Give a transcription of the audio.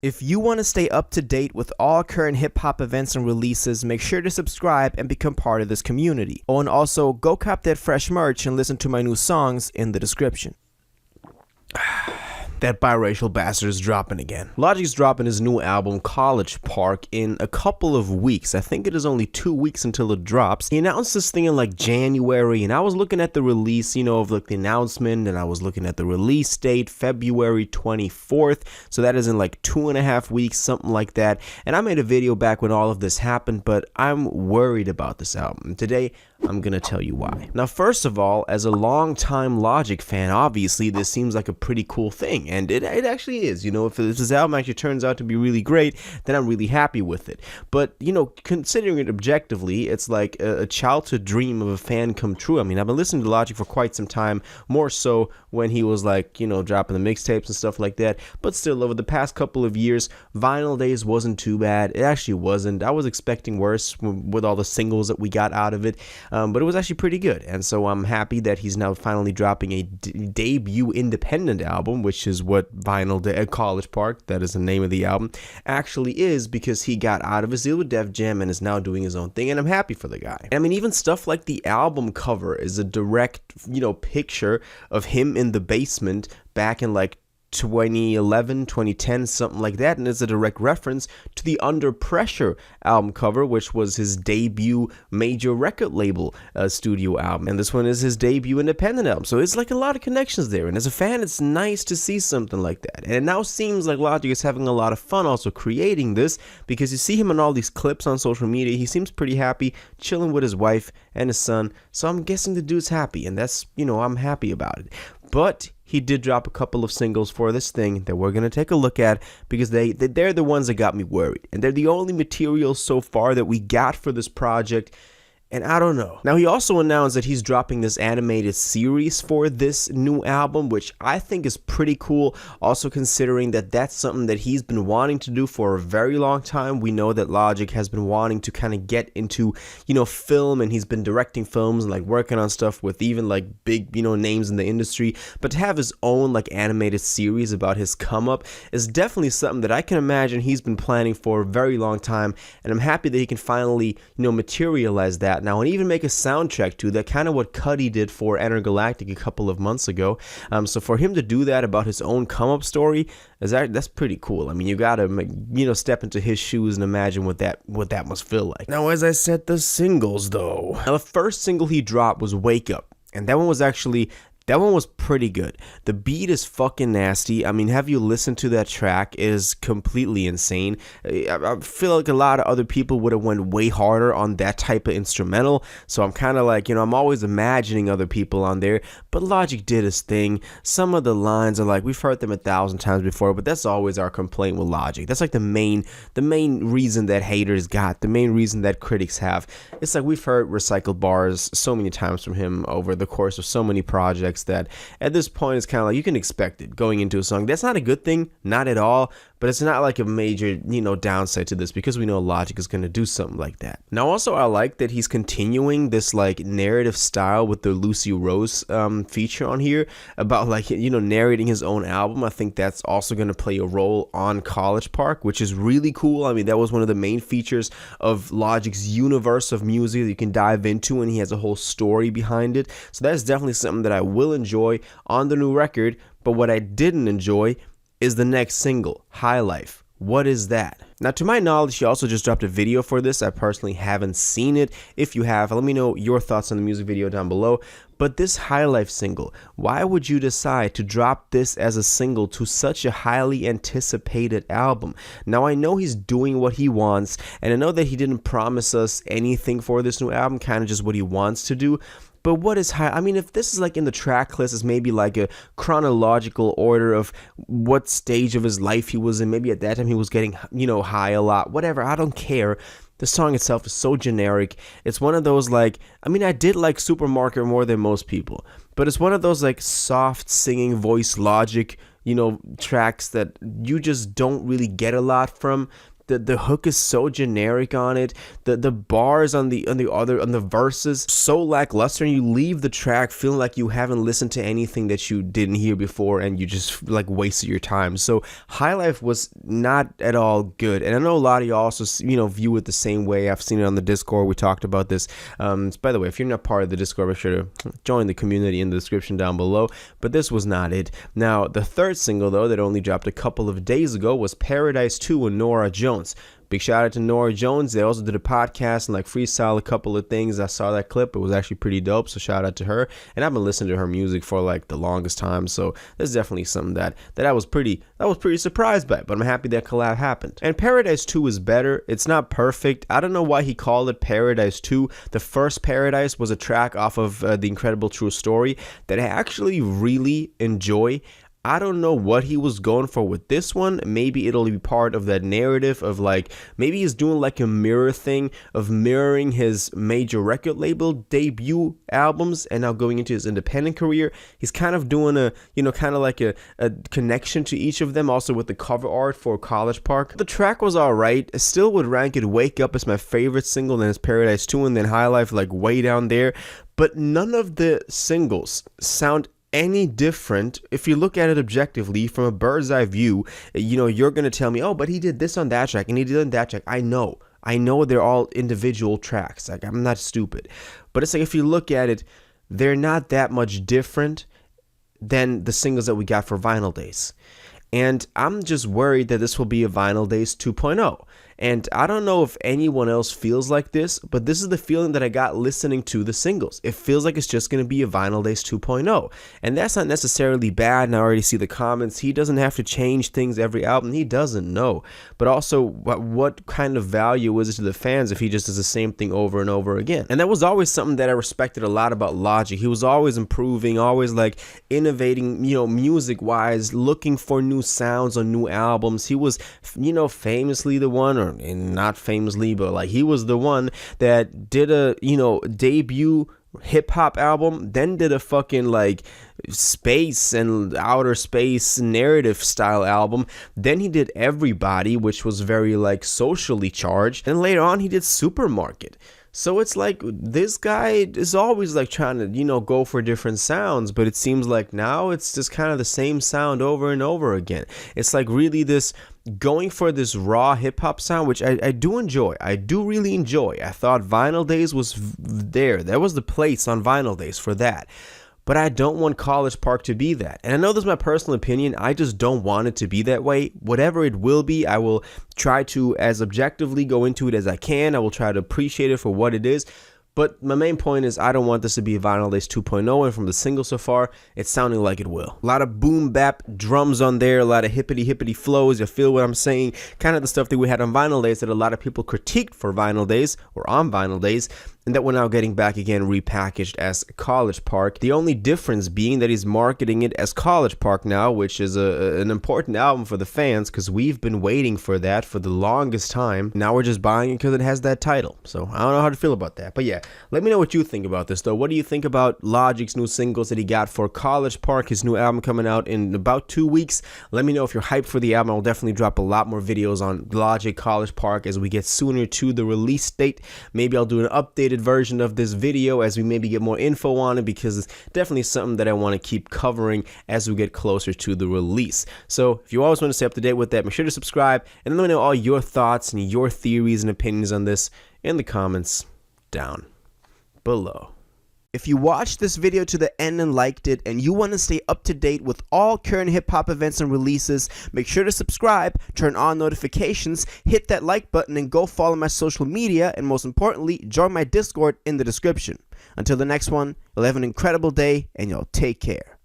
If you want to stay up to date with all current hip hop events and releases, make sure to subscribe and become part of this community. Oh, and also go cop that fresh merch and listen to my new songs in the description. That biracial bastard is dropping again. Logic's dropping his new album, College Park, in a couple of weeks. I think it is only 2 weeks until it drops. He announced this thing in like January, and I was looking at the release, of like the announcement, and I was looking at the release date, February 24th. So that is in like 2.5 weeks, something like that. And I made a video back when all of this happened, but I'm worried about this album. Today, I'm gonna tell you why. Now, first of all, as a longtime Logic fan, obviously this seems like a pretty cool thing, and it actually is. If this album actually turns out to be really great, then I'm really happy with it. But considering it objectively, it's like a childhood dream of a fan come true. I mean, I've been listening to Logic for quite some time, more so when he was like dropping the mixtapes and stuff like that. But still, over the past couple of years, Vinyl Days wasn't too bad. It actually wasn't. I was expecting worse with all the singles that we got out of it. But it was actually pretty good, and so I'm happy that he's now finally dropping a debut independent album, which is what College Park, that is the name of the album, actually is, because he got out of his deal with Def Jam and is now doing his own thing, and I'm happy for the guy. I mean, even stuff like the album cover is a direct, picture of him in the basement back in like 2011, 2010, something like that, and it's a direct reference to the Under Pressure album cover, which was his debut major record label studio album, and this one is his debut independent album. So it's like a lot of connections there, and as a fan, it's nice to see something like that. And it now seems like Logic is having a lot of fun also creating this, because you see him in all these clips on social media. He seems pretty happy, chilling with his wife and his son, so I'm guessing the dude's happy, and that's, I'm happy about it. But he did drop a couple of singles for this thing that we're going to take a look at, because they're the ones that got me worried. And they're the only material so far that we got for this project. And I don't know. Now, he also announced that he's dropping this animated series for this new album, which I think is pretty cool. Also considering that that's something that he's been wanting to do for a very long time. We know that Logic has been wanting to kind of get into, film, and he's been directing films and like working on stuff with even like big, names in the industry. But to have his own like animated series about his come up is definitely something that I can imagine he's been planning for a very long time. And I'm happy that he can finally, materialize that now and even make a soundtrack to that, kind of what Cudi did for Intergalactic a couple of months ago. So for him to do that about his own come up story, that's pretty cool. I mean, you gotta step into his shoes and imagine what that must feel like. Now, as I said, the singles though. Now, the first single he dropped was Wake Up, and that one was pretty good. The beat is fucking nasty. I mean, have you listened to that track? It is completely insane. I feel like a lot of other people would have went way harder on that type of instrumental. So I'm kind of like, I'm always imagining other people on there. But Logic did his thing. Some of the lines are like, we've heard them 1,000 times before, but that's always our complaint with Logic. That's like the main reason that haters got, the main reason that critics have. It's like we've heard recycled bars so many times from him over the course of so many projects that at this point it's kind of like you can expect it going into a song. That's not a good thing, not at all, but it's not like a major downside to this, because we know Logic is going to do something like that. Now also, I like that he's continuing this like narrative style with the Lucy Rose feature on here about like narrating his own album. I think that's also going to play a role on College Park, which is really cool. I mean, that was one of the main features of Logic's universe of music that you can dive into, and he has a whole story behind it. So that's definitely something that I will enjoy on the new record. But what I didn't enjoy is the next single, High Life. What is that? Now, to my knowledge, he also just dropped a video for this. I personally haven't seen it. If you have, let me know your thoughts on the music video down below. But this High Life single, why would you decide to drop this as a single to such a highly anticipated album? Now, I know he's doing what he wants, and I know that he didn't promise us anything for this new album, kind of just what he wants to do. But what is high? I mean, if this is like in the track list, it's maybe like a chronological order of what stage of his life he was in. Maybe at that time he was getting, high a lot, whatever. I don't care. The song itself is so generic. It's one of those like, I mean, I did like Supermarket more than most people, but it's one of those like soft singing voice Logic, tracks that you just don't really get a lot from. the hook is so generic on it. The bars on the verses so lackluster, and you leave the track feeling like you haven't listened to anything that you didn't hear before, and you just like wasted your time. So High Life was not at all good, and I know a lot of you also view it the same way. I've seen it on the Discord. We talked about this. By the way, if you're not part of the Discord, make sure to join the community in the description down below. But this was not it. Now, the third single though that only dropped a couple of days ago was Paradise 2 with Norah Jones. Big shout out to Norah Jones. They also did a podcast and like freestyle a couple of things. I saw that clip. It was actually pretty dope. So shout out to her. And I've been listening to her music for like the longest time. So there's definitely something that I was pretty surprised by. But I'm happy that collab happened. And Paradise 2 is better. It's not perfect. I don't know why he called it Paradise 2. The first Paradise was a track off of The Incredible True Story that I actually really enjoy. I don't know what he was going for with this one. Maybe it'll be part of that narrative of like, maybe he's doing like a mirror thing of mirroring his major record label debut albums and now going into his independent career. He's kind of doing a connection to each of them, also with the cover art for College Park. The track was alright. I still would rank it Wake Up as my favorite single, then it's Paradise 2, and then High Life like way down there. But none of the singles sound any different. If you look at it objectively from a bird's eye view, you're going to tell me, oh, but he did this on that track and he did on that track. I know they're all individual tracks. Like, I'm not stupid, but it's like, if you look at it, they're not that much different than the singles that we got for Vinyl Days. And I'm just worried that this will be a Vinyl Days 2.0. And I don't know if anyone else feels like this, but this is the feeling that I got listening to the singles. It feels like it's just going to be a Vinyl Days 2.0. And that's not necessarily bad. And I already see the comments. He doesn't have to change things every album. He doesn't know. But also, what kind of value is it to the fans if he just does the same thing over and over again? And that was always something that I respected a lot about Logic. He was always improving, always like innovating, music-wise, looking for new sounds on new albums. He was, famously the one, and not famously, but like he was the one that did a debut hip-hop album, then did a fucking like space and outer space narrative style album, then he did Everybody, which was very like socially charged, and later on he did Supermarket. So it's like this guy is always like trying to, go for different sounds, but it seems like now it's just kind of the same sound over and over again. It's like really this going for this raw hip hop sound, which I do enjoy. I do really enjoy. I thought Vinyl Days was there. There was the place on Vinyl Days for that. But I don't want College Park to be that. And I know this is my personal opinion. I just don't want it to be that way. Whatever it will be, I will try to as objectively go into it as I can. I will try to appreciate it for what it is. But my main point is I don't want this to be Vinyl Days 2.0, and from the single so far, it's sounding like it will. A lot of boom bap drums on there, a lot of hippity flows. You feel what I'm saying? Kind of the stuff that we had on Vinyl Days that a lot of people critiqued for Vinyl Days or on Vinyl Days, and that we're now getting back again repackaged as College Park. The only difference being that he's marketing it as College Park now, which is an important album for the fans because we've been waiting for that for the longest time. Now we're just buying it because it has that title. So I don't know how to feel about that. But yeah, let me know what you think about this though. What do you think about Logic's new singles that he got for College Park, his new album coming out in about 2 weeks? Let me know if you're hyped for the album. I'll definitely drop a lot more videos on Logic, College Park as we get sooner to the release date. Maybe I'll do an updated version of this video as we maybe get more info on it, because it's definitely something that I want to keep covering as we get closer to the release. So if you always want to stay up to date with that, make sure to subscribe and let me know all your thoughts and your theories and opinions on this in the comments down below. If you watched this video to the end and liked it, and you want to stay up to date with all current hip-hop events and releases, make sure to subscribe, turn on notifications, hit that like button, and go follow my social media, and most importantly, join my Discord in the description. Until the next one, you'll have an incredible day, and you'll take care.